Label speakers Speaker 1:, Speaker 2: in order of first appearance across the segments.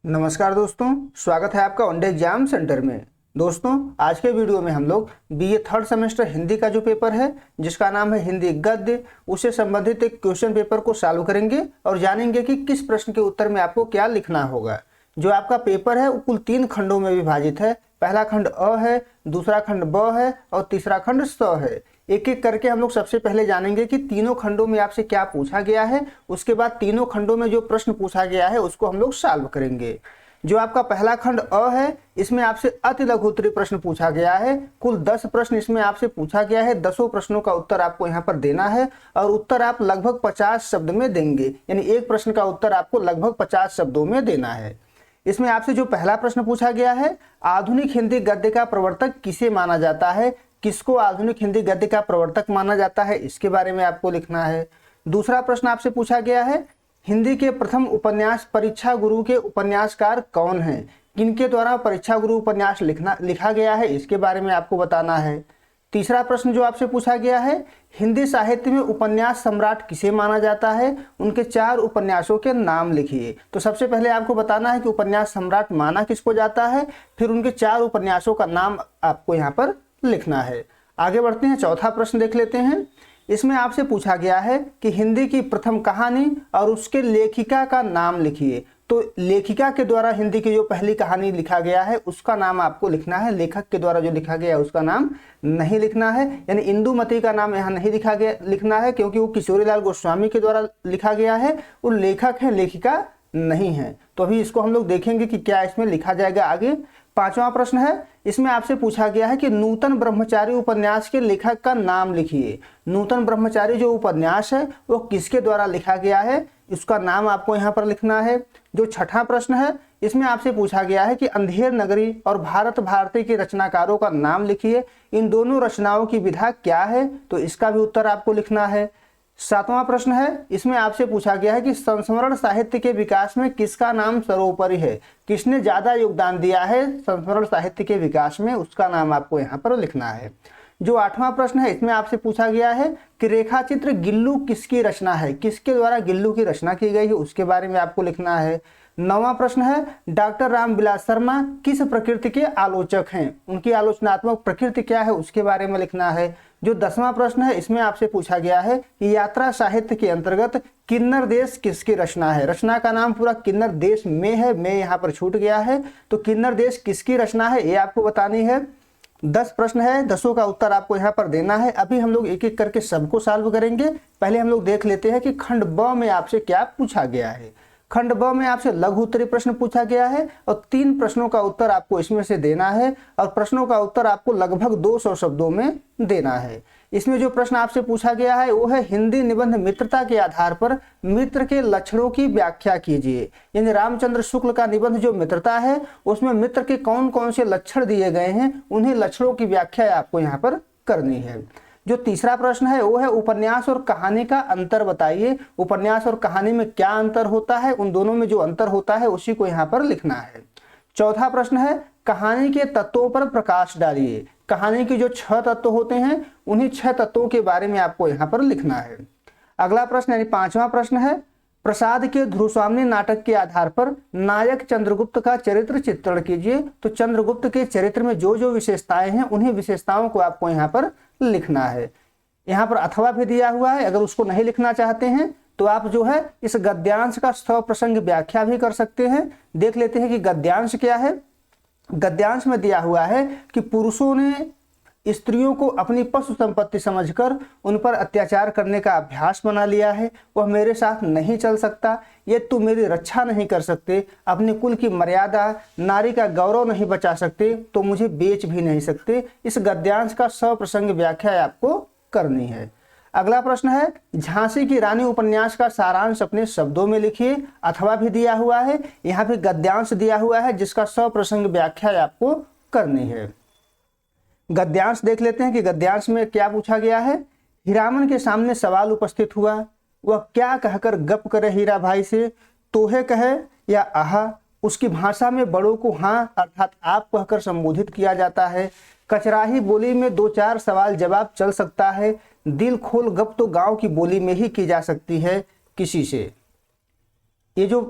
Speaker 1: नमस्कार दोस्तों, स्वागत है आपका वनडे एग्जाम सेंटर में। दोस्तों, आज के वीडियो में हम लोग बीए थर्ड सेमेस्टर हिंदी का जो पेपर है जिसका नाम है हिंदी गद्य, उससे संबंधित एक क्वेश्चन पेपर को सॉल्व करेंगे और जानेंगे कि किस प्रश्न के उत्तर में आपको क्या लिखना होगा। जो आपका पेपर है वो कुल 3 खंडों में विभाजित है। पहला खंड अ है, दूसरा खंड ब है और तीसरा खंड स है। एक एक करके हम लोग सबसे पहले जानेंगे कि तीनों खंडों में आपसे क्या पूछा गया है। उसके बाद तीनों खंडों में जो प्रश्न पूछा गया है उसको हम लोग सॉल्व करेंगे। जो आपका पहला खंड अ है, इसमें आपसे अति लघु उत्तरीय प्रश्न पूछा गया है। कुल 10 प्रश्न इसमें आपसे पूछा गया है। 10 प्रश्नों का उत्तर आपको यहाँ पर देना है और उत्तर आप लगभग 50 शब्द में देंगे, यानी एक प्रश्न का उत्तर आपको लगभग 50 शब्दों में देना है। इसमें आपसे जो पहला प्रश्न पूछा गया है, आधुनिक हिंदी गद्य का प्रवर्तक किसे माना जाता है, किसको आधुनिक हिंदी गद्य का प्रवर्तक माना जाता है, इसके बारे में आपको लिखना है। दूसरा प्रश्न आपसे पूछा गया है, हिंदी के प्रथम उपन्यास परीक्षा गुरु के उपन्यासकार कौन हैं, किनके द्वारा परीक्षा गुरु उपन्यास लिखा गया है, इसके बारे में आपको बताना है। तीसरा प्रश्न जो आपसे पूछा गया है, हिंदी साहित्य में उपन्यास सम्राट किसे माना जाता है, उनके 4 उपन्यासों के नाम लिखिए। तो सबसे पहले आपको बताना है कि उपन्यास सम्राट माना किसको जाता है, फिर उनके 4 उपन्यासों का नाम आपको यहाँ पर लिखना है। आगे बढ़ते हैं, चौथा प्रश्न देख लेते हैं। इसमें आपसे पूछा गया है कि हिंदी की प्रथम कहानी और उसके लेखिका का नाम लिखिए। तो लेखिका के द्वारा हिंदी की जो पहली कहानी लिखा गया है उसका नाम आपको लिखना है। लेखक के द्वारा जो लिखा गया है उसका नाम नहीं लिखना है, यानी इंदुमती का नाम यहाँ नहीं लिखना है, क्योंकि वो किशोरीलाल गोस्वामी के द्वारा लिखा गया है। वो लेखक है, लेखिका नहीं है। तो अभी इसको हम लोग देखेंगे कि क्या इसमें लिखा जाएगा आगे। पांचवा प्रश्न है, इसमें आपसे पूछा गया है कि नूतन ब्रह्मचारी उपन्यास के लेखक का नाम लिखिए। नूतन ब्रह्मचारी जो उपन्यास है वो किसके द्वारा लिखा गया है, इसका नाम आपको यहाँ पर लिखना है। जो छठा प्रश्न है, इसमें आपसे पूछा गया है कि अंधेर नगरी और भारत भारती के रचनाकारों का नाम लिखिए। इन दोनों रचनाओं की विधा क्या है, तो इसका भी उत्तर आपको लिखना है। सातवां प्रश्न है, इसमें आपसे पूछा गया है कि संस्मरण साहित्य के विकास में किसका नाम सर्वोपरि है, किसने ज्यादा योगदान दिया है संस्मरण साहित्य के विकास में, उसका नाम आपको यहाँ पर लिखना है। जो 8वां प्रश्न है, इसमें आपसे पूछा गया है कि रेखा चित्र गिल्लू किसकी रचना है, किसके द्वारा गिल्लू की रचना की गई है, उसके बारे में आपको लिखना है। 9वां प्रश्न है, डॉक्टर रामविलास शर्मा किस प्रकृति के आलोचक हैं, उनकी आलोचनात्मक प्रकृति क्या है, उसके बारे में लिखना है। जो 10वां प्रश्न है, इसमें आपसे पूछा गया है कि यात्रा साहित्य के अंतर्गत किन्नर देश किसकी रचना है। रचना का नाम पूरा किन्नर देश में है, में यहाँ पर छूट गया है, तो किन्नर देश किसकी रचना है ये आपको बतानी है। 10 प्रश्न है, 10 का उत्तर आपको यहाँ पर देना है। अभी हम लोग एक एक करके सबको सॉल्व करेंगे। पहले हम लोग देख लेते हैं कि खंड ब में आपसे क्या पूछा गया है। खंड ब में आपसे लघु उत्तरीय प्रश्न पूछा गया है और 3 प्रश्नों का उत्तर आपको इसमें से देना है और प्रश्नों का उत्तर आपको लगभग 200 शब्दों में देना है। इसमें जो प्रश्न आपसे पूछा गया है वो है हिंदी निबंध मित्रता के आधार पर मित्र के लक्षणों की व्याख्या कीजिए। यानी रामचंद्र शुक्ल का निबंध जो मित्रता है उसमें मित्र के कौन कौन से लक्षण दिए गए हैं, उन्हीं लक्षणों की व्याख्या आपको यहाँ पर करनी है। जो तीसरा प्रश्न है वो है उपन्यास और कहानी का अंतर बताइए। उपन्यास और कहानी में क्या अंतर होता है, उन दोनों में जो अंतर होता है उसी को यहाँ पर लिखना है। चौथा प्रश्न है, कहानी के तत्वों पर प्रकाश डालिए। कहानी के जो 6 तत्व होते हैं उन्हीं 6 तत्वों के बारे में आपको यहाँ पर लिखना है। अगला प्रश्न यानी 5वां प्रश्न है, प्रसाद के ध्रुवस्वामिनी नाटक के आधार पर नायक चंद्रगुप्त का चरित्र चित्रण कीजिए। तो चंद्रगुप्त के चरित्र में जो जो विशेषताएं हैं उन्हीं विशेषताओं को आपको यहाँ पर लिखना है। यहाँ पर अथवा भी दिया हुआ है, अगर उसको नहीं लिखना चाहते हैं तो आप जो है इस गद्यांश का स्व प्रसंग व्याख्या भी कर सकते हैं। देख लेते हैं कि गद्यांश क्या है। गद्यांश में दिया हुआ है कि पुरुषों ने स्त्रियों को अपनी पशु संपत्ति समझकर उन पर अत्याचार करने का अभ्यास बना लिया है। वह मेरे साथ नहीं चल सकता, ये तू मेरी रक्षा नहीं कर सकते, अपने कुल की मर्यादा नारी का गौरव नहीं बचा सकते, तो मुझे बेच भी नहीं सकते। इस गद्यांश का सप्रसंग व्याख्या आपको करनी है। अगला प्रश्न है, झांसी की रानी उपन्यास का सारांश अपने शब्दों में लिखिए। अथवा भी दिया हुआ है, यहाँ पे गद्यांश दिया हुआ है जिसका सप्रसंग व्याख्या आपको करनी है। गद्यांश देख लेते हैं कि गद्यांश में क्या पूछा गया है। हीरामन के सामने सवाल उपस्थित हुआ, वह क्या कहकर गप करे हीरा भाई से, तोहे कहे या आहा। उसकी भाषा में बड़ों को हाँ अर्थात आप कहकर संबोधित किया जाता है। कचराही बोली में 2-4 सवाल जवाब चल सकता है। दिल खोल गप तो गांव की बोली में ही की जा सकती है किसी से। ये जो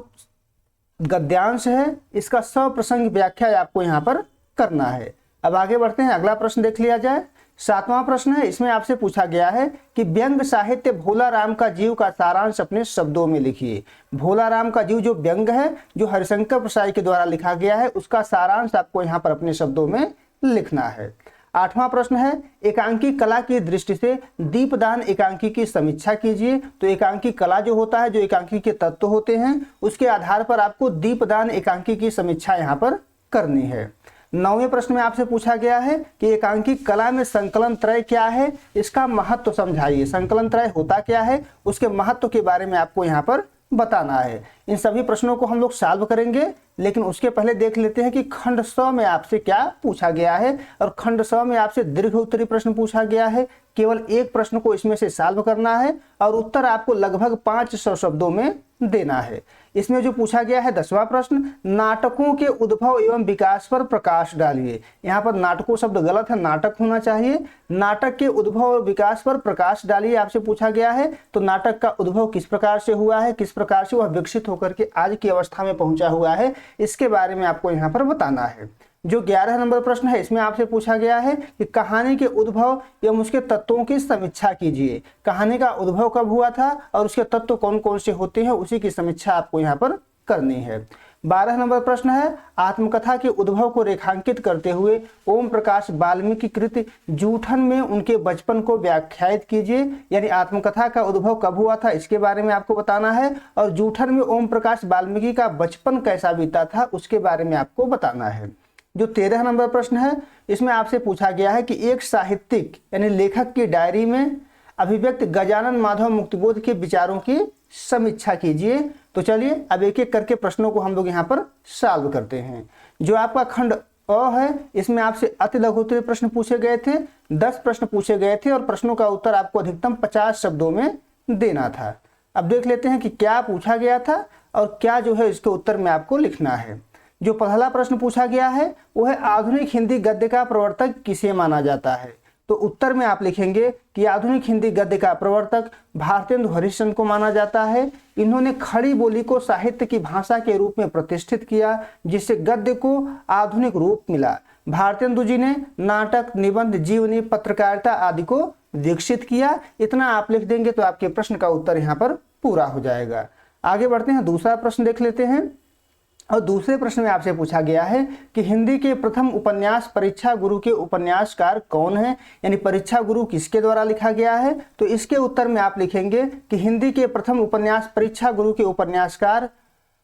Speaker 1: गद्यांश है, इसका सप्रसंग व्याख्या आपको यहाँ पर करना है। अब आगे बढ़ते हैं, अगला प्रश्न देख लिया जाए। 7वां प्रश्न है, इसमें आपसे पूछा गया है कि व्यंग साहित्य भोला राम का जीव का सारांश अपने शब्दों में लिखिए। भोला राम का जीव जो व्यंग है, जो हरिशंकर प्रसाई के द्वारा लिखा गया है, उसका सारांश आपको यहाँ पर अपने शब्दों में लिखना है। 8वां प्रश्न है, एकांकी कला की दृष्टि से दीपदान एकांकी की समीक्षा कीजिए। तो एकांकी कला जो होता है, जो एकांकी के तत्व होते हैं, उसके आधार पर आपको दीपदान एकांकी की समीक्षा यहाँ पर करनी है। 9वें प्रश्न में आपसे पूछा गया है कि एकांकी कला में संकलन त्रय क्या है, इसका महत्व समझाइए। संकलन त्रय होता क्या है, उसके महत्व के बारे में आपको यहाँ पर बताना है। इन सभी प्रश्नों को हम लोग सॉल्व करेंगे, लेकिन उसके पहले देख लेते हैं कि खंड 100 में आपसे क्या पूछा गया है। और खंड 100 में आपसे दीर्घ उत्तरीय प्रश्न पूछा गया है। केवल एक प्रश्न को इसमें से सॉल्व करना है और उत्तर आपको लगभग 500 शब्दों में देना है। इसमें जो पूछा गया है 10वां प्रश्न, नाटकों के उद्भव एवं विकास पर प्रकाश डालिए। यहाँ पर नाटकों शब्द गलत है, नाटक होना चाहिए। नाटक के उद्भव और विकास पर प्रकाश डालिए आपसे पूछा गया है। तो नाटक का उद्भव किस प्रकार से हुआ है, किस प्रकार से वह विकसित होकर के आज की अवस्था में पहुंचा हुआ है, इसके बारे में आपको यहाँ पर बताना है। जो 11 नंबर प्रश्न है, इसमें आपसे पूछा गया है कि कहानी के उद्भव एवं उसके तत्वों की समीक्षा कीजिए। कहानी का उद्भव कब हुआ था और उसके तत्व कौन कौन से होते हैं, उसी की समीक्षा आपको यहाँ पर करनी है। 12 नंबर प्रश्न है, आत्मकथा के उद्भव को रेखांकित करते हुए ओम प्रकाश वाल्मीकि कृत जूठन में उनके बचपन को व्याख्यायित कीजिए। यानी आत्मकथा का उद्भव कब हुआ था, इसके बारे में आपको बताना है। और जूठन में ओम प्रकाश वाल्मीकि का बचपन कैसा बीता था, उसके बारे में आपको बताना है। जो 13 नंबर प्रश्न है, इसमें आपसे पूछा गया है कि एक साहित्यिक यानी लेखक की डायरी में अभिव्यक्त गजानन माधव मुक्तिबोध के विचारों की समीक्षा कीजिए। तो चलिए अब एक एक करके प्रश्नों को हम लोग यहाँ पर सॉल्व करते हैं। जो आपका खंड अ है, इसमें आपसे अति लघु उत्तरीय प्रश्न पूछे गए थे। 10 प्रश्न पूछे गए थे और प्रश्नों का उत्तर आपको अधिकतम 50 शब्दों में देना था। अब देख लेते हैं कि क्या पूछा गया था और क्या जो है इसके उत्तर में आपको लिखना है। जो पहला प्रश्न पूछा गया है वो है, आधुनिक हिंदी गद्य का प्रवर्तक किसे माना जाता है। तो उत्तर में आप लिखेंगे कि आधुनिक हिंदी गद्य का प्रवर्तक भारतेंदु हरिश्चंद्र को माना जाता है। इन्होंने खड़ी बोली को साहित्य की भाषा के रूप में प्रतिष्ठित किया, जिससे गद्य को आधुनिक रूप मिला। भारतेंदु जी ने नाटक, निबंध, जीवनी, पत्रकारिता आदि को विकसित किया। इतना आप लिख देंगे तो आपके प्रश्न का उत्तर यहाँ पर पूरा हो जाएगा। आगे बढ़ते हैं, दूसरा प्रश्न देख लेते हैं। और दूसरे प्रश्न में आपसे पूछा गया है कि हिंदी के प्रथम उपन्यास परीक्षा गुरु के उपन्यासकार कौन है, यानी परीक्षा गुरु किसके द्वारा लिखा गया है। तो इसके उत्तर में आप लिखेंगे कि हिंदी के प्रथम उपन्यास परीक्षा गुरु के उपन्यासकार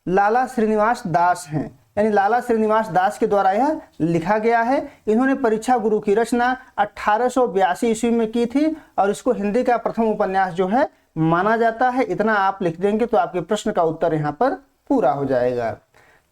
Speaker 1: लाला श्रीनिवास दास हैं। यानी लाला श्रीनिवास दास के द्वारा यह लिखा गया है। इन्होंने परीक्षा गुरु की रचना 1882 ईस्वी में की थी और इसको हिंदी का प्रथम उपन्यास जो है माना जाता है। इतना आप लिख देंगे तो आपके प्रश्न का उत्तर यहाँ पर पूरा हो जाएगा।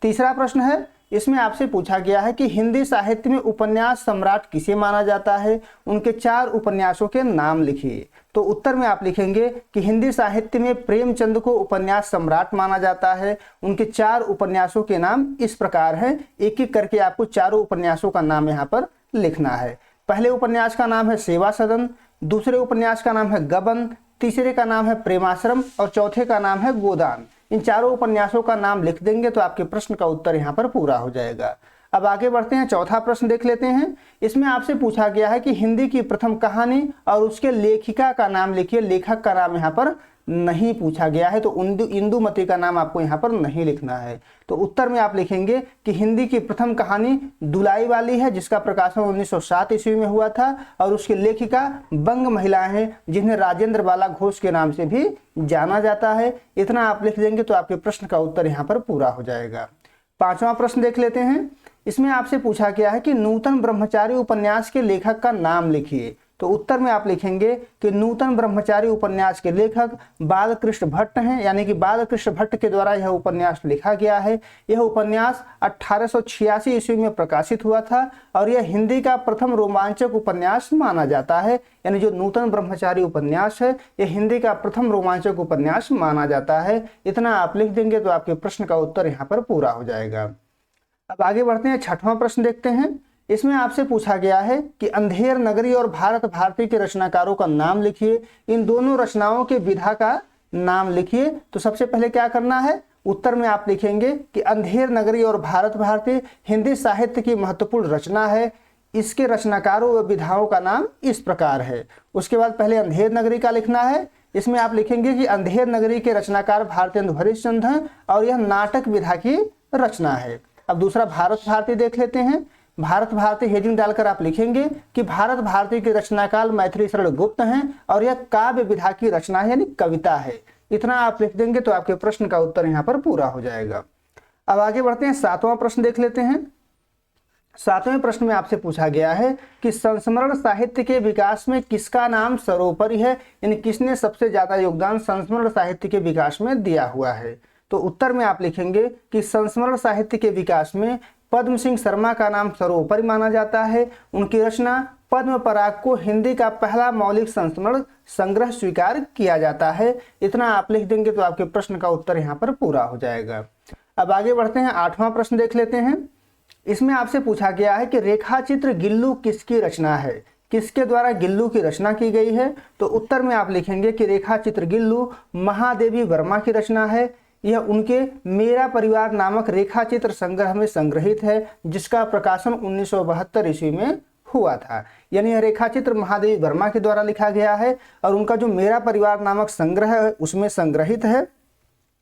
Speaker 1: तीसरा प्रश्न है, इसमें आपसे पूछा गया है कि हिंदी साहित्य में उपन्यास सम्राट किसे माना जाता है, उनके 4 उपन्यासों के नाम लिखिए। तो उत्तर में आप लिखेंगे कि हिंदी साहित्य में प्रेमचंद को उपन्यास सम्राट माना जाता है। उनके 4 उपन्यासों के नाम इस प्रकार हैं। एक एक करके आपको चारों उपन्यासों का नाम यहाँ पर लिखना है। पहले उपन्यास का नाम है सेवा सदन, दूसरे उपन्यास का नाम है गबन, तीसरे का नाम है प्रेमाश्रम और चौथे का नाम है गोदान। इन चारों उपन्यासों का नाम लिख देंगे तो आपके प्रश्न का उत्तर यहाँ पर पूरा हो जाएगा। अब आगे बढ़ते हैं, चौथा प्रश्न देख लेते हैं। इसमें आपसे पूछा गया है कि हिंदी की प्रथम कहानी और उसके लेखिका का नाम लिखिए। लेखक का नाम यहाँ पर नहीं पूछा गया है, तो इंदुमती का नाम आपको यहाँ पर नहीं लिखना है। तो उत्तर में आप लिखेंगे कि हिंदी की प्रथम कहानी दुलाई वाली है, जिसका प्रकाशन 1907 ईस्वी में हुआ था और उसकी लेखिका बंग महिलाएं हैं, जिन्हें राजेंद्र बाला घोष के नाम से भी जाना जाता है। इतना आप लिख देंगे तो आपके प्रश्न का उत्तर यहाँ पर पूरा हो जाएगा। पांचवा प्रश्न देख लेते हैं। इसमें आपसे पूछा गया है कि नूतन ब्रह्मचारी उपन्यास के लेखक का नाम लिखिए। तो उत्तर में आप लिखेंगे कि नूतन ब्रह्मचारी उपन्यास के लेखक बालकृष्ण भट्ट हैं। यानी कि बालकृष्ण भट्ट के द्वारा यह उपन्यास लिखा गया है। यह उपन्यास 1886 ईस्वी में प्रकाशित हुआ था और यह हिंदी का प्रथम रोमांचक उपन्यास माना जाता है। यानी जो नूतन ब्रह्मचारी उपन्यास है, यह हिंदी का प्रथम रोमांचक उपन्यास माना जाता है। इतना आप लिख देंगे तो आपके प्रश्न का उत्तर यहाँ पर पूरा हो जाएगा। अब आगे बढ़ते हैं, छठवां प्रश्न देखते हैं। इसमें आपसे पूछा गया है कि अंधेर नगरी और भारत भारती के रचनाकारों का नाम लिखिए। इन दोनों रचनाओं के विधा का नाम लिखिए। तो सबसे पहले क्या करना है, उत्तर में आप लिखेंगे कि अंधेर नगरी और भारत भारती हिंदी साहित्य की महत्वपूर्ण रचना है। इसके रचनाकारों व विधाओं का नाम इस प्रकार है। उसके बाद पहले अंधेर नगरी का लिखना है। इसमें आप लिखेंगे कि अंधेर नगरी के रचनाकार भारतेंदु हरिश्चंद्र हैं और यह नाटक विधा की रचना है। अब दूसरा भारत भारती देख लेते हैं। भारत भारती हेडिंग डालकर आप लिखेंगे कि भारत भारती के रचनाकार मैथिली शरण गुप्त हैं और यह काव्य विधा की रचना है, यानी कविता है। इतना आप लिख देंगे तो आपके प्रश्न का उत्तर यहाँ पर पूरा हो जाएगा। अब आगे बढ़ते हैं, 7वां प्रश्न देख लेते हैं। 7वें प्रश्न में आपसे पूछा गया है कि संस्मरण साहित्य के विकास में किसका नाम सर्वोपरि है, यानी किसने सबसे ज्यादा योगदान संस्मरण साहित्य के विकास में दिया हुआ है। तो उत्तर में आप लिखेंगे कि संस्मरण साहित्य के विकास में पद्म सिंह शर्मा का नाम सर्वोपरि माना जाता है। उनकी रचना पद्म पराग को हिंदी का पहला मौलिक संस्मरण संग्रह स्वीकार किया जाता है। इतना आप लिख देंगे तो आपके प्रश्न का उत्तर यहाँ पर पूरा हो जाएगा। अब आगे बढ़ते हैं, 8वां प्रश्न देख लेते हैं। इसमें आपसे पूछा गया है कि रेखाचित्र गिल्लू किसकी रचना है, किसके द्वारा गिल्लू की रचना की गई है। तो उत्तर में आप लिखेंगे कि रेखाचित्र गिल्लू महादेवी वर्मा की रचना है। यह उनके मेरा परिवार नामक रेखाचित्र संग्रह में संग्रहित है, जिसका प्रकाशन 1972 ईस्वी में हुआ था। यानी यह रेखाचित्र महादेवी वर्मा के द्वारा लिखा गया है और उनका जो मेरा परिवार नामक संग्रह है उसमें संग्रहित है।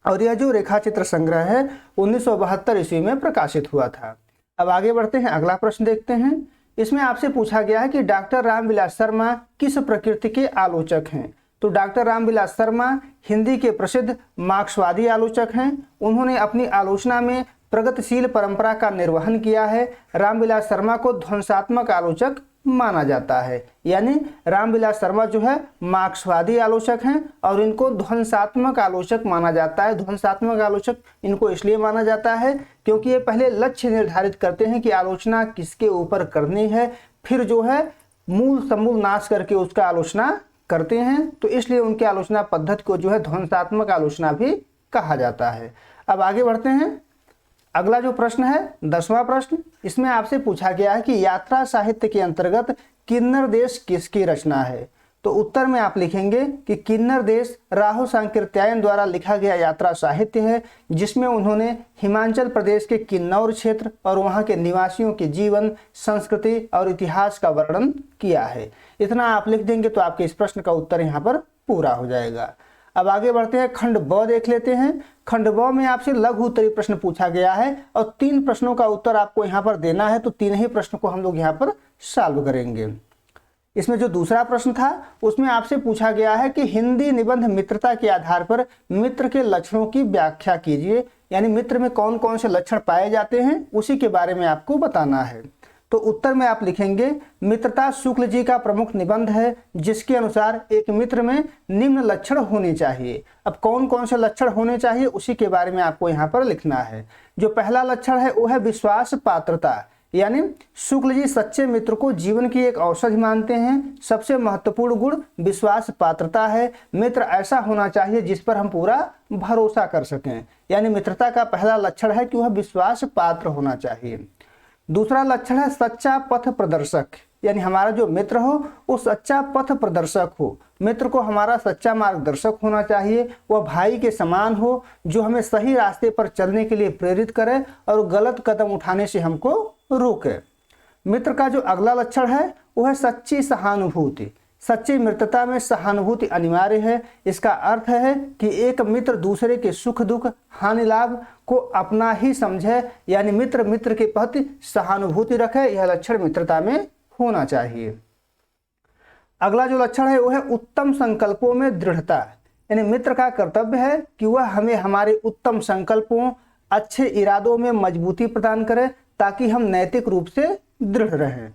Speaker 1: और यह जो रेखाचित्र संग्रह है 1972 ईस्वी में प्रकाशित हुआ था। अब आगे बढ़ते हैं, अगला प्रश्न देखते हैं। इसमें आपसे पूछा गया है कि डॉक्टर रामविलास शर्मा किस प्रकृति के आलोचक हैं। तो डॉक्टर रामविलास शर्मा हिंदी के प्रसिद्ध मार्क्सवादी आलोचक हैं। उन्होंने अपनी आलोचना में प्रगतिशील परंपरा का निर्वहन किया है। रामविलास शर्मा को ध्वंसात्मक आलोचक माना जाता है, यानी रामविलास शर्मा जो है मार्क्सवादी आलोचक हैं और इनको ध्वंसात्मक आलोचक माना जाता है। ध्वंसात्मक आलोचक इनको इसलिए माना जाता है क्योंकि ये पहले लक्ष्य निर्धारित करते हैं कि आलोचना किसके ऊपर करनी है, फिर जो है मूल समूल नाश करके उसका आलोचना करते हैं। तो इसलिए उनकी आलोचना पद्धति को जो है ध्वंसात्मक आलोचना भी कहा जाता है। अब आगे बढ़ते हैं, अगला जो प्रश्न है 10वां प्रश्न। इसमें आपसे पूछा गया है कि यात्रा साहित्य के अंतर्गत किन्नर देश किसकी रचना है। तो उत्तर में आप लिखेंगे कि किन्नर देश राहु सांकृत्यायन द्वारा लिखा गया यात्रा साहित्य है, जिसमें उन्होंने हिमाचल प्रदेश के किन्नौर क्षेत्र और वहां के निवासियों के जीवन, संस्कृति और इतिहास का वर्णन किया है। इतना आप लिख देंगे तो आपके इस प्रश्न का उत्तर यहाँ पर पूरा हो जाएगा। अब आगे बढ़ते हैं, खंड ब देख लेते हैं। खंड ब में आपसे लघु उत्तरीय प्रश्न पूछा गया है और 3 प्रश्नों का उत्तर आपको यहाँ पर देना है। तो 3 ही प्रश्न को हम लोग यहाँ पर सॉल्व करेंगे। इसमें जो दूसरा प्रश्न था उसमें आपसे पूछा गया है कि हिंदी निबंध मित्रता के आधार पर मित्र के लक्षणों की व्याख्या कीजिए, यानी मित्र में कौन कौन से लक्षण पाए जाते हैं उसी के बारे में आपको बताना है। तो उत्तर में आप लिखेंगे मित्रता शुक्ल जी का प्रमुख निबंध है, जिसके अनुसार एक मित्र में निम्न लक्षण होने चाहिए। अब कौन कौन से लक्षण होने चाहिए उसी के बारे में आपको यहाँ पर लिखना है। जो पहला लक्षण है वो है विश्वास पात्रता, यानी शुक्ल जी सच्चे मित्र को जीवन की एक औषधि मानते हैं। सबसे महत्वपूर्ण गुण विश्वास पात्रता है। मित्र ऐसा होना चाहिए जिस पर हम पूरा भरोसा कर सकें, यानी मित्रता का पहला लक्षण है कि वह विश्वास पात्र होना चाहिए। दूसरा लक्षण है सच्चा पथ प्रदर्शक, यानी हमारा जो मित्र हो वो सच्चा पथ प्रदर्शक हो। मित्र को हमारा सच्चा मार्गदर्शक होना चाहिए। वह भाई के समान हो, जो हमें सही रास्ते पर चलने के लिए प्रेरित करे और गलत कदम उठाने से हमको रोके। मित्र का जो अगला लक्षण है वो है सच्ची सहानुभूति। सच्ची मित्रता में सहानुभूति अनिवार्य है। इसका अर्थ है कि एक मित्र दूसरे के सुख दुख, हानि लाभ को अपना ही समझे, यानी मित्र मित्र के प्रति सहानुभूति रखे। यह लक्षण मित्रता में होना चाहिए। अगला जो लक्षण है वो है उत्तम संकल्पों में दृढ़ता, यानी मित्र का कर्तव्य है कि वह हमें हमारे उत्तम संकल्पों, अच्छे इरादों में मजबूती प्रदान करे ताकि हम नैतिक रूप से दृढ़ रहें।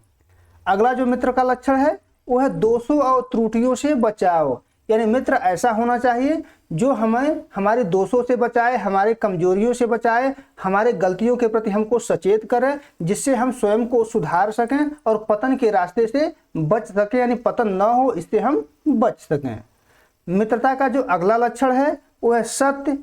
Speaker 1: अगला जो मित्र का लक्षण है वो है दोषों और त्रुटियों से बचाव, यानी मित्र ऐसा होना चाहिए जो हमें हमारे दोषों से बचाए, हमारे कमजोरियों से बचाए, हमारे गलतियों के प्रति हमको सचेत करे, जिससे हम स्वयं को सुधार सकें और पतन के रास्ते से बच सकें, यानी पतन न हो इससे हम बच सकें। मित्रता का जो अगला लक्षण है वो है सत्य,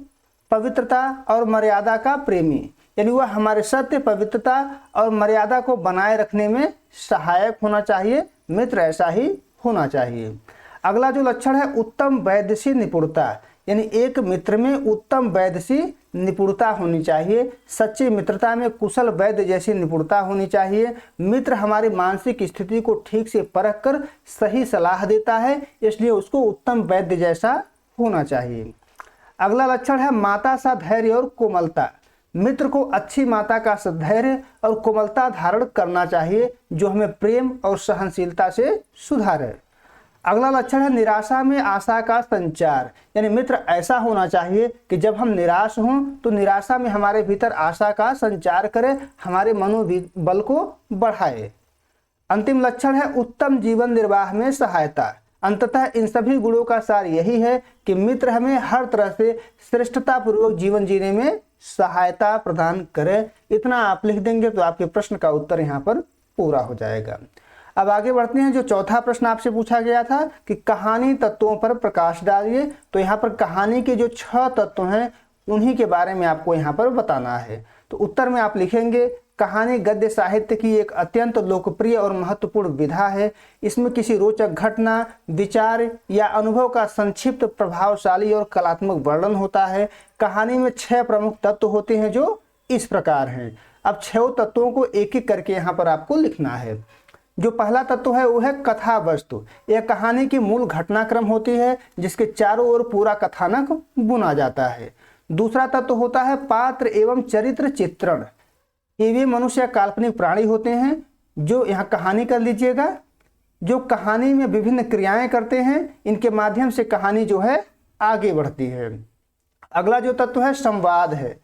Speaker 1: पवित्रता और मर्यादा का प्रेमी, यानी वह हमारे सत्य, पवित्रता और मर्यादा को बनाए रखने में सहायक होना चाहिए। मित्र ऐसा ही होना चाहिए। अगला जो लक्षण है उत्तम वैदेशिक निपुणता, यानी एक मित्र में उत्तम वैद्य सी निपुणता होनी चाहिए, सच्ची मित्रता में कुशल वैद्य जैसी निपुणता होनी चाहिए। मित्र हमारी मानसिक स्थिति को ठीक से परख कर सही सलाह देता है, इसलिए उसको उत्तम वैद्य जैसा होना चाहिए। अगला लक्षण है माता सा धैर्य और कोमलता। मित्र को अच्छी माता का सधैर्य और कोमलता धारण करना चाहिए, जो हमें प्रेम और सहनशीलता से सुधारे। अगला लक्षण है निराशा में आशा का संचार, यानी मित्र ऐसा होना चाहिए कि जब हम निराश हों तो निराशा में हमारे भीतर आशा का संचार करे, हमारे मनोबल को बढ़ाए। अंतिम लक्षण है उत्तम जीवन निर्वाह में सहायता। अंततः इन सभी गुणों का सार यही है कि मित्र हमें हर तरह से श्रेष्ठता पूर्वक जीवन जीने में सहायता प्रदान करे। इतना आप लिख देंगे तो आपके प्रश्न का उत्तर यहाँ पर पूरा हो जाएगा। अब आगे बढ़ते हैं। जो चौथा प्रश्न आपसे पूछा गया था कि कहानी तत्वों पर प्रकाश डालिए, तो यहाँ पर कहानी के जो 6 तत्व हैं उन्हीं के बारे में आपको यहाँ पर बताना है। तो उत्तर में आप लिखेंगे कहानी गद्य साहित्य की एक अत्यंत लोकप्रिय और महत्वपूर्ण विधा है। इसमें किसी रोचक घटना, विचार या अनुभव का संक्षिप्त, प्रभावशाली और कलात्मक वर्णन होता है। कहानी में 6 प्रमुख तत्व होते हैं जो इस प्रकार हैं। अब 6 तत्वों को एक एक करके यहाँ पर आपको लिखना है। जो पहला तत्व है वो है कथा वस्तु। यह कहानी की मूल घटनाक्रम होती है जिसके चारों ओर पूरा कथानक बुना जाता है। दूसरा तत्व होता है पात्र एवं चरित्र चित्रण। ये वे मनुष्य या काल्पनिक प्राणी होते हैं जो यहाँ कहानी कर लीजिएगा, जो कहानी में विभिन्न क्रियाएं करते हैं, इनके माध्यम से कहानी जो है आगे बढ़ती है। अगला जो तत्व है संवाद है।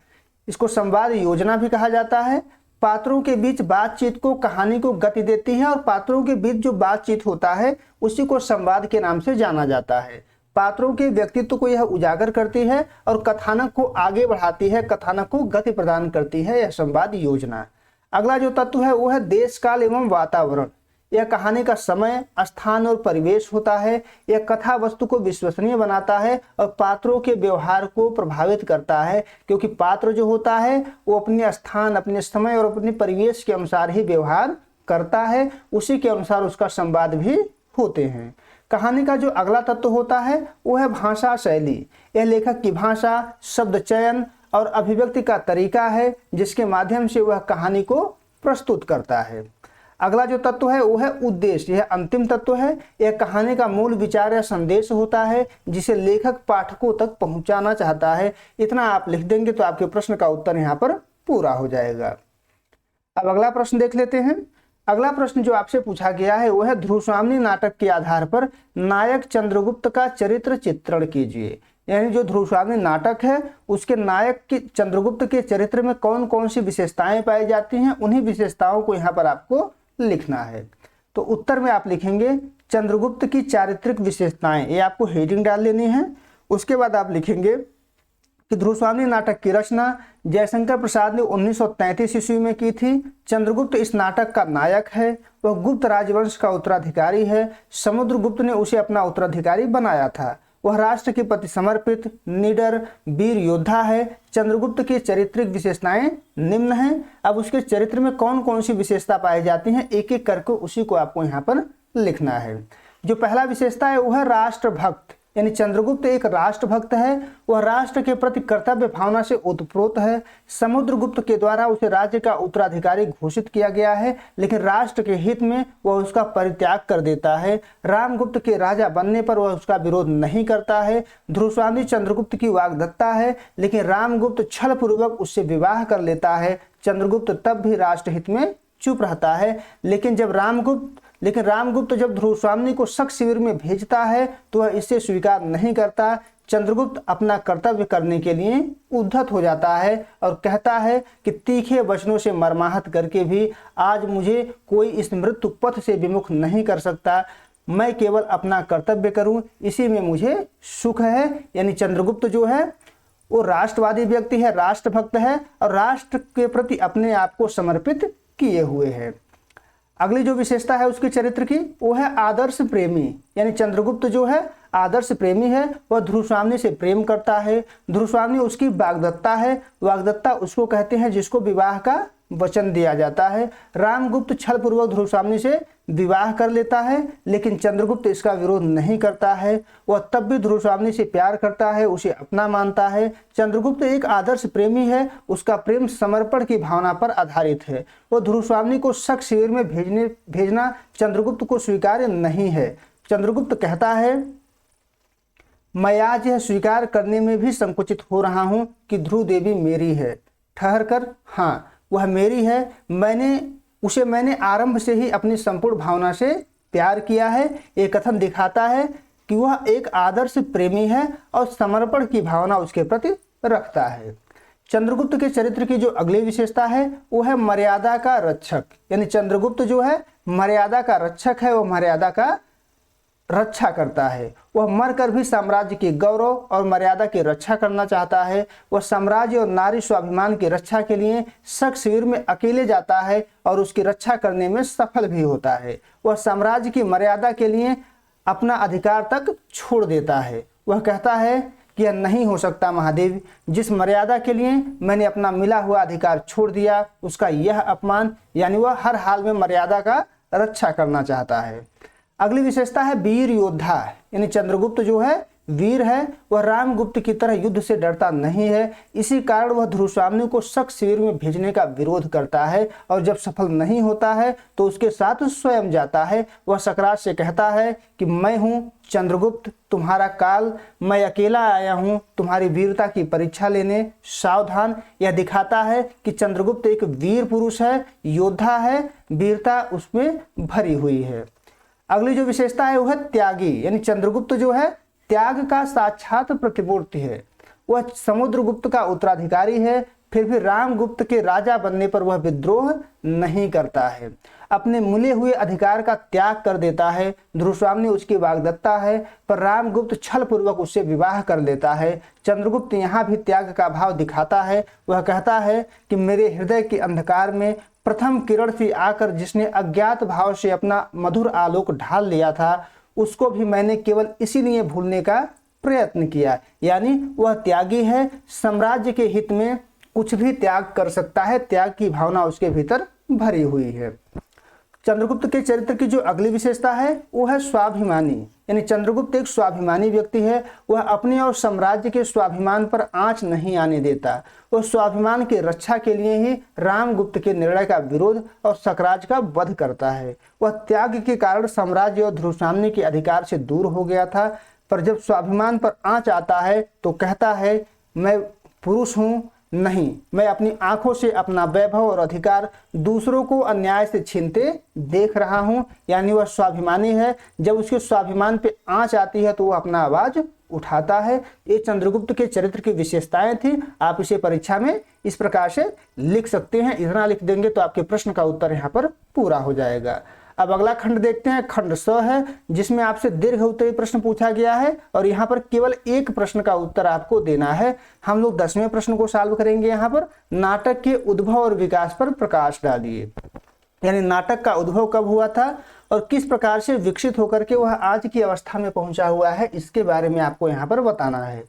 Speaker 1: इसको संवाद योजना भी कहा जाता है। पात्रों के बीच बातचीत को कहानी को गति देती है और पात्रों के बीच जो बातचीत होता है उसी को संवाद के नाम से जाना जाता है। पात्रों के व्यक्तित्व को यह उजागर करती है और कथानक को आगे बढ़ाती है, कथानक को गति प्रदान करती है यह संवाद योजना। अगला जो तत्व है वो है देश काल एवं वातावरण। यह कहानी का समय, स्थान और परिवेश होता है। यह कथा वस्तु को विश्वसनीय बनाता है और पात्रों के व्यवहार को प्रभावित करता है, क्योंकि पात्र जो होता है वो अपने स्थान, अपने समय और अपने परिवेश के अनुसार ही व्यवहार करता है, उसी के अनुसार उसका संवाद भी होते हैं। कहानी का जो अगला तत्व होता है वो है भाषा शैली। यह लेखक की भाषा, शब्द चयन और अभिव्यक्ति का तरीका है जिसके माध्यम से वह कहानी को प्रस्तुत करता है। अगला जो तत्व है वो है उद्देश्य। यह अंतिम तत्व है। यह कहानी का मूल विचार या संदेश होता है जिसे लेखक पाठकों तक पहुंचाना चाहता है। इतना आप लिख देंगे तो आपके प्रश्न का उत्तर यहाँ पर पूरा हो जाएगा। अब अगला प्रश्न देख लेते हैं। अगला प्रश्न जो आपसे पूछा गया है वो है ध्रुवस्वामिनी नाटक के आधार पर नायक चंद्रगुप्त का चरित्र चित्रण कीजिए। यानी जो ध्रुवस्वामिनी नाटक है उसके नायक के चंद्रगुप्त के चरित्र में कौन कौन सी विशेषताएं पाई जाती हैं, उन्हीं विशेषताओं को यहाँ पर आपको लिखना है। तो उत्तर में आप लिखेंगे चंद्रगुप्त की चारित्रिक विशेषताएं, ये आपको हेडिंग डाल लेनी है। उसके बाद आप लिखेंगे कि ध्रुवस्वामिनी नाटक की रचना जयशंकर प्रसाद ने 1933 ईस्वी में की थी। चंद्रगुप्त इस नाटक का नायक है, वह गुप्त राजवंश का उत्तराधिकारी है। समुद्रगुप्त ने उसे अपना उत्तराधिकारी बनाया था। वह राष्ट्र के प्रति समर्पित, निडर, वीर योद्धा है। चंद्रगुप्त की चारित्रिक विशेषताएं निम्न हैं। अब उसके चरित्र में कौन कौन सी विशेषता पाई जाती हैं एक एक करके उसी को आपको यहाँ पर लिखना है। जो पहला विशेषता है वह है राष्ट्रभक्त, यानी चंद्रगुप्त एक राष्ट्रभक्त है। वह राष्ट्र के प्रति कर्तव्य भावना से ओतप्रोत है। समुद्रगुप्त के द्वारा उसे राज्य का उत्तराधिकारी घोषित किया गया है, लेकिन राष्ट्र के हित में वह उसका परित्याग कर देता है। रामगुप्त के राजा बनने पर वह उसका विरोध नहीं करता है। ध्रुवस्वामिनी चंद्रगुप्त की वाग्दत्ता है, लेकिन रामगुप्त छल पूर्वक उससे विवाह कर लेता है। चंद्रगुप्त तब भी राष्ट्रहित में चुप रहता है, लेकिन रामगुप्त जब ध्रुवस्वामिनी को शक शिविर में भेजता है तो वह इसे स्वीकार नहीं करता। चंद्रगुप्त अपना कर्तव्य करने के लिए उद्धत हो जाता है और कहता है कि तीखे वचनों से मर्माहत करके भी आज मुझे कोई इस मृत्यु पथ से विमुख नहीं कर सकता। मैं केवल अपना कर्तव्य करूं, इसी में मुझे सुख है। यानी चंद्रगुप्त जो है वो राष्ट्रवादी व्यक्ति है, राष्ट्रभक्त है और राष्ट्र के प्रति अपने आप को समर्पित किए हुए है। अगली जो विशेषता है उसके चरित्र की वो है आदर्श प्रेमी। यानी चंद्रगुप्त जो है आदर्श प्रेमी है, वह ध्रुवस्वामिनी से प्रेम करता है। ध्रुवस्वामिनी उसकी वाग्दत्ता है। वाग्दत्ता उसको कहते हैं जिसको विवाह का वचन दिया जाता है। रामगुप्त छल पूर्वक ध्रुवस्वामिनी से विवाह कर लेता है, लेकिन चंद्रगुप्त इसका विरोध नहीं करता है। वह तब भी ध्रुवस्वामिनी से प्यार करता है, उसे अपना मानता है। चंद्रगुप्त एक आदर्श प्रेमी है, उसका प्रेम समर्पण की भावना पर आधारित है। वह ध्रुवस्वामिनी को शक शिविर में भेजना चंद्रगुप्त को स्वीकार्य नहीं है। चंद्रगुप्त कहता है, मैं आज यह स्वीकार करने में भी संकुचित हो रहा हूं कि ध्रुव देवी मेरी है। ठहर कर, हाँ वह मेरी है, मैंने आरंभ से ही अपनी संपूर्ण भावना से प्यार किया है। ये कथन दिखाता है कि वह एक आदर्श प्रेमी है और समर्पण की भावना उसके प्रति रखता है। चंद्रगुप्त के चरित्र की जो अगली विशेषता है वो है मर्यादा का रक्षक। यानी चंद्रगुप्त जो है मर्यादा का रक्षक है, वह मर्यादा का रक्षा करता है। वह मरकर भी साम्राज्य की गौरव और मर्यादा की रक्षा करना चाहता है। वह साम्राज्य और नारी स्वाभिमान की रक्षा के लिए शक शिविर में अकेले जाता है और उसकी रक्षा करने में सफल भी होता है। वह साम्राज्य की मर्यादा के लिए अपना अधिकार तक छोड़ देता है। वह कहता है कि यह नहीं हो सकता महादेव, जिस मर्यादा के लिए मैंने अपना मिला हुआ अधिकार छोड़ दिया उसका यह अपमान। यानी वह हर हाल में मर्यादा का रक्षा करना चाहता है। अगली विशेषता है वीर योद्धा। यानी चंद्रगुप्त जो है वीर है, वह रामगुप्त की तरह युद्ध से डरता नहीं है। इसी कारण वह ध्रुवस्वामिनी को शक शिविर में भेजने का विरोध करता है और जब सफल नहीं होता है तो उसके साथ स्वयं जाता है। वह सकरात से कहता है कि मैं हूँ चंद्रगुप्त, तुम्हारा काल, मैं अकेला आया हूँ तुम्हारी वीरता की परीक्षा लेने, सावधान। यह दिखाता है कि चंद्रगुप्त एक वीर पुरुष है, योद्धा है, वीरता उसमें भरी हुई है। अगली जो विशेषता है वह है त्यागी। यानी चंद्रगुप्त जो है त्याग का साक्षात प्रतिमूर्ति है। वह समुद्रगुप्त का उत्तराधिकारी है, फिर भी रामगुप्त के राजा बनने पर वह विद्रोह नहीं करता है, अपने मिले हुए अधिकार का त्याग कर देता है। ध्रुवस्वामिनी उसकी वाग्दत्ता है, पर रामगुप्त छल पूर्वक उससे विवाह कर लेता है। चंद्रगुप्त यहाँ भी त्याग का भाव दिखाता है। वह कहता है कि मेरे हृदय के अंधकार में प्रथम किरण से आकर जिसने अज्ञात भाव से अपना मधुर आलोक ढाल लिया था, उसको भी मैंने केवल इसीलिए भूलने का प्रयत्न किया। यानी वह त्यागी है, साम्राज्य के हित में कुछ भी त्याग कर सकता है, त्याग की भावना उसके भीतर भरी हुई है। चंद्रगुप्त के चरित्र की जो अगली विशेषता है वो है स्वाभिमानी। यानी चंद्रगुप्त एक स्वाभिमानी व्यक्ति है। वह अपने और साम्राज्य के स्वाभिमान पर आंच नहीं आने देता। वह स्वाभिमान की रक्षा के लिए ही रामगुप्त के निर्णय का विरोध और सकराज का वध करता है। वह त्याग के कारण साम्राज्य और ध्रुवस्वामिनी के अधिकार से दूर हो गया था, पर जब स्वाभिमान पर आंच आता है तो कहता है मैं पुरुष हूँ नहीं, मैं अपनी आंखों से अपना वैभव और अधिकार दूसरों को अन्याय से छीनते देख रहा हूं। यानी वह स्वाभिमानी है, जब उसके स्वाभिमान पे आंच आती है तो वह अपना आवाज उठाता है। ये चंद्रगुप्त के चरित्र की विशेषताएं थी। आप इसे परीक्षा में इस प्रकार से लिख सकते हैं। इतना लिख देंगे तो आपके प्रश्न का उत्तर यहाँ पर पूरा हो जाएगा। अब अगला खंड देखते हैं, खंड स है, जिसमें आपसे दीर्घ उत्तरीय प्रश्न पूछा गया है और यहाँ पर केवल एक प्रश्न का उत्तर आपको देना है। हम लोग 10वें प्रश्न को सॉल्व करेंगे। यहाँ पर नाटक के उद्भव और विकास पर प्रकाश डालिए। यानी नाटक का उद्भव कब हुआ था और किस प्रकार से विकसित होकर के वह आज की अवस्था में पहुंचा हुआ है, इसके बारे में आपको यहाँ पर बताना है।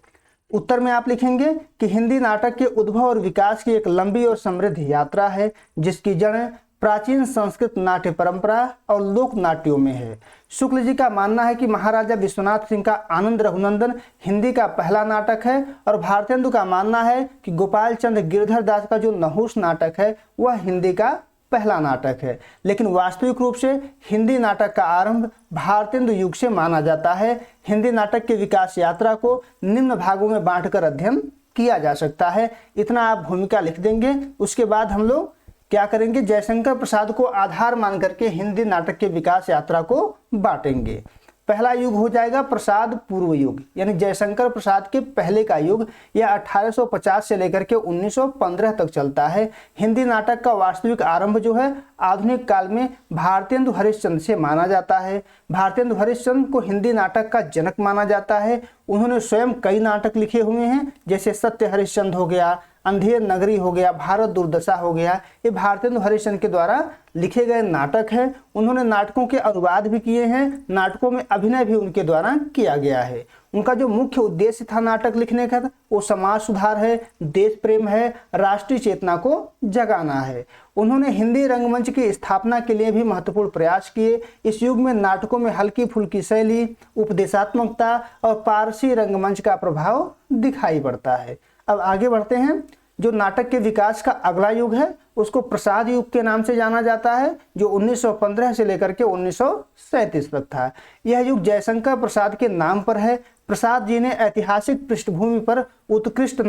Speaker 1: उत्तर में आप लिखेंगे कि हिंदी नाटक के उद्भव और विकास की एक लंबी और समृद्ध यात्रा है, जिसकी जड़ें प्राचीन संस्कृत नाट्य परंपरा और लोक नाट्यों में है। शुक्ल जी का मानना है कि महाराजा विश्वनाथ सिंह का आनंद रघुनंदन हिंदी का पहला नाटक है और भारतेंदु का मानना है कि गोपाल चंद्र गिरधर दास का जो नहुष नाटक है वह हिंदी का पहला नाटक है। लेकिन वास्तविक रूप से हिंदी नाटक का आरंभ भारतेंदु युग से माना जाता है। हिंदी नाटक के विकास यात्रा को निम्न भागों में बांटकर अध्ययन किया जा सकता है। इतना आप भूमिका लिख देंगे। उसके बाद हम लोग क्या करेंगे, जयशंकर प्रसाद को आधार मान करके हिंदी नाटक के विकास यात्रा को बांटेंगे। पहला युग हो जाएगा प्रसाद पूर्व युग, यानी जयशंकर प्रसाद के पहले का युग। यह 1850 से लेकर के 1915 तक चलता है। हिंदी नाटक का वास्तविक आरंभ जो है आधुनिक काल में भारतेंदु हरिश्चंद्र से माना जाता है। भारतेंदु हरिश्चंद्र को हिंदी नाटक का जनक माना जाता है। उन्होंने स्वयं कई नाटक लिखे हुए हैं, जैसे सत्य हरिश्चंद्र हो गया, अंधेर नगरी हो गया, भारत दुर्दशा हो गया, ये भारतेंदु हरिश्चंद्र के द्वारा लिखे गए नाटक है। उन्होंने नाटकों के अनुवाद भी किए हैं, नाटकों में अभिनय भी उनके द्वारा किया गया है। उनका जो मुख्य उद्देश्य था नाटक लिखने का वो समाज सुधार है, देश प्रेम है, राष्ट्रीय चेतना को जगाना है। उन्होंने हिंदी रंगमंच की स्थापना के लिए भी महत्वपूर्ण प्रयास किए। इस युग में नाटकों में हल्की फुल्की शैली, उपदेशात्मकता और पारसी रंगमंच का प्रभाव दिखाई पड़ता है। अब आगे बढ़ते हैं। जो नाटक के विकास का अगला युग है उसको प्रसाद युग के नाम से जाना जाता है, जो 1915 से लेकर के 1937 तक था। यह युग जयशंकर प्रसाद के नाम पर है। प्रसाद जी ने ऐतिहासिक पृष्ठभूमि पर उत्कृष्ट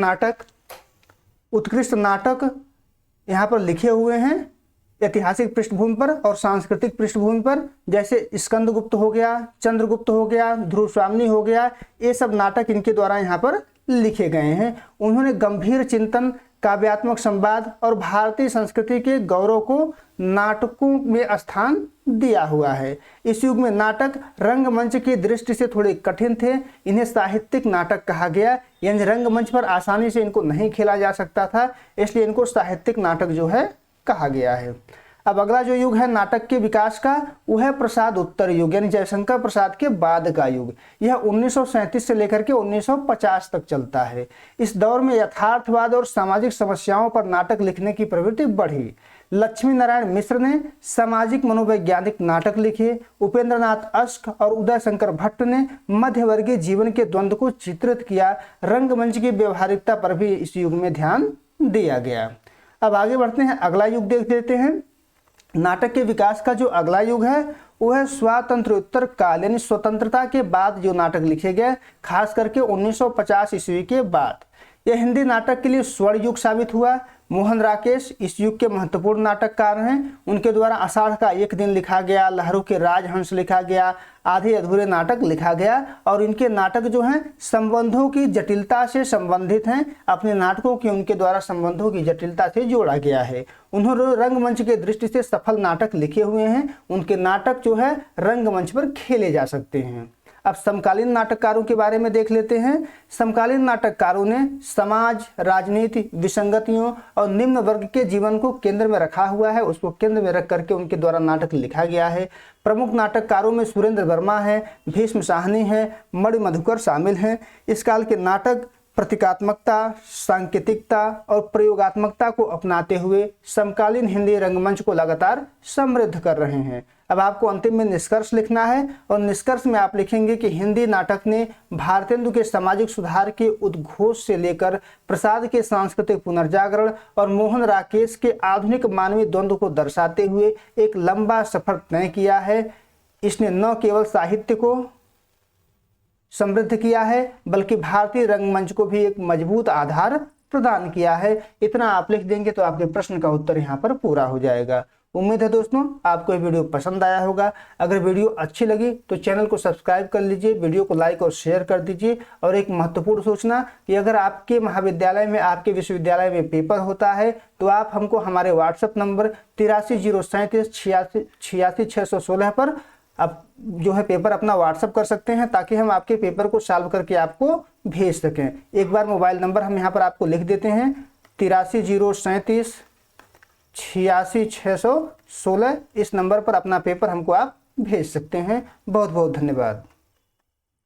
Speaker 1: नाटक यहाँ पर लिखे हुए हैं, ऐतिहासिक पृष्ठभूमि पर और सांस्कृतिक पृष्ठभूमि पर, जैसे स्कंदगुप्त हो गया, चंद्रगुप्त हो गया, ध्रुव स्वामिनी हो गया, ये सब नाटक इनके द्वारा यहाँ पर लिखे गए हैं। उन्होंने गंभीर चिंतन, काव्यात्मक संवाद और भारतीय संस्कृति के गौरव को नाटकों में स्थान दिया हुआ है। इस युग में नाटक रंगमंच की दृष्टि से थोड़े कठिन थे, इन्हें साहित्यिक नाटक कहा गया, यानी रंगमंच पर आसानी से इनको नहीं खेला जा सकता था, इसलिए इनको साहित्यिक नाटक जो है कहा गया है। अब अगला जो युग है नाटक के विकास का वो है प्रसाद उत्तर युग, यानी जयशंकर प्रसाद के बाद का युग। यह 1937 से लेकर के 1950 तक चलता है। इस दौर में यथार्थवाद और सामाजिक समस्याओं पर नाटक लिखने की प्रवृत्ति बढ़ी। लक्ष्मी नारायण मिश्र ने सामाजिक मनोवैज्ञानिक नाटक लिखे। उपेंद्र नाथ अश्क और उदय शंकर भट्ट ने मध्यवर्गीय जीवन के द्वंद्व को चित्रित किया। रंगमंच की व्यवहारिकता पर भी इस युग में ध्यान दिया गया। अब आगे बढ़ते हैं, अगला युग देख लेते हैं। नाटक के विकास का जो अगला युग है वो है स्वातंत्र्योत्तर काल, यानी स्वतंत्रता के बाद जो नाटक लिखे गए, खास करके 1950 ईस्वी के बाद। यह हिंदी नाटक के लिए स्वर्ण युग साबित हुआ। मोहन राकेश इस युग के महत्वपूर्ण नाटककार हैं। उनके द्वारा आषाढ़ का एक दिन लिखा गया, लहरों के राजहंस लिखा गया, आधे अधूरे नाटक लिखा गया, और इनके नाटक जो हैं संबंधों की जटिलता से संबंधित हैं। अपने नाटकों की उनके द्वारा संबंधों की जटिलता से जोड़ा गया है। उन्होंने रंगमंच के दृष्टि से सफल नाटक लिखे हुए हैं। उनके नाटक जो है रंगमंच पर खेले जा सकते हैं। अब समकालीन नाटककारों के बारे में देख लेते हैं। समकालीन नाटककारों ने समाज, राजनीति, विसंगतियों और निम्न वर्ग के जीवन को केंद्र में रखा हुआ है, उसको केंद्र में रख करके उनके द्वारा नाटक लिखा गया है। प्रमुख नाटककारों में सुरेंद्र वर्मा है, भीष्म साहनी है, मणि मधुकर शामिल हैं। इस काल के नाटक प्रतीकात्मकता, सांकेतिकता और प्रयोगात्मकता को अपनाते हुए समकालीन हिंदी रंगमंच को लगातार समृद्ध कर रहे हैं। अब आपको अंतिम में निष्कर्ष लिखना है, और निष्कर्ष में आप लिखेंगे कि हिंदी नाटक ने भारतेंदु के सामाजिक सुधार के उद्घोष से लेकर प्रसाद के सांस्कृतिक पुनर्जागरण और मोहन राकेश के आधुनिक मानवीय द्वंद्व को दर्शाते हुए एक लंबा सफर तय किया है। इसने न केवल साहित्य को समृद्ध किया है बल्कि भारतीय रंगमंच को भी एक मजबूत आधार प्रदान किया है। इतना आप लिख देंगे तो आपके प्रश्न का उत्तर यहाँ पर पूरा हो जाएगा। उम्मीद है दोस्तों आपको ये वीडियो पसंद आया होगा। अगर वीडियो अच्छी लगी तो चैनल को सब्सक्राइब कर लीजिए, वीडियो को लाइक और शेयर कर दीजिए। और एक महत्वपूर्ण सूचना कि अगर आपके महाविद्यालय में, आपके विश्वविद्यालय में पेपर होता है तो आप हमको हमारे व्हाट्सएप नंबर 8307386616 पर आप जो है पेपर अपना व्हाट्सएप कर सकते हैं, ताकि हम आपके पेपर को सॉल्व करके आपको भेज सकें। एक बार मोबाइल नंबर हम यहाँ पर आपको लिख देते हैं, 8307386616। इस नंबर पर अपना पेपर हमको आप भेज सकते हैं। बहुत बहुत धन्यवाद।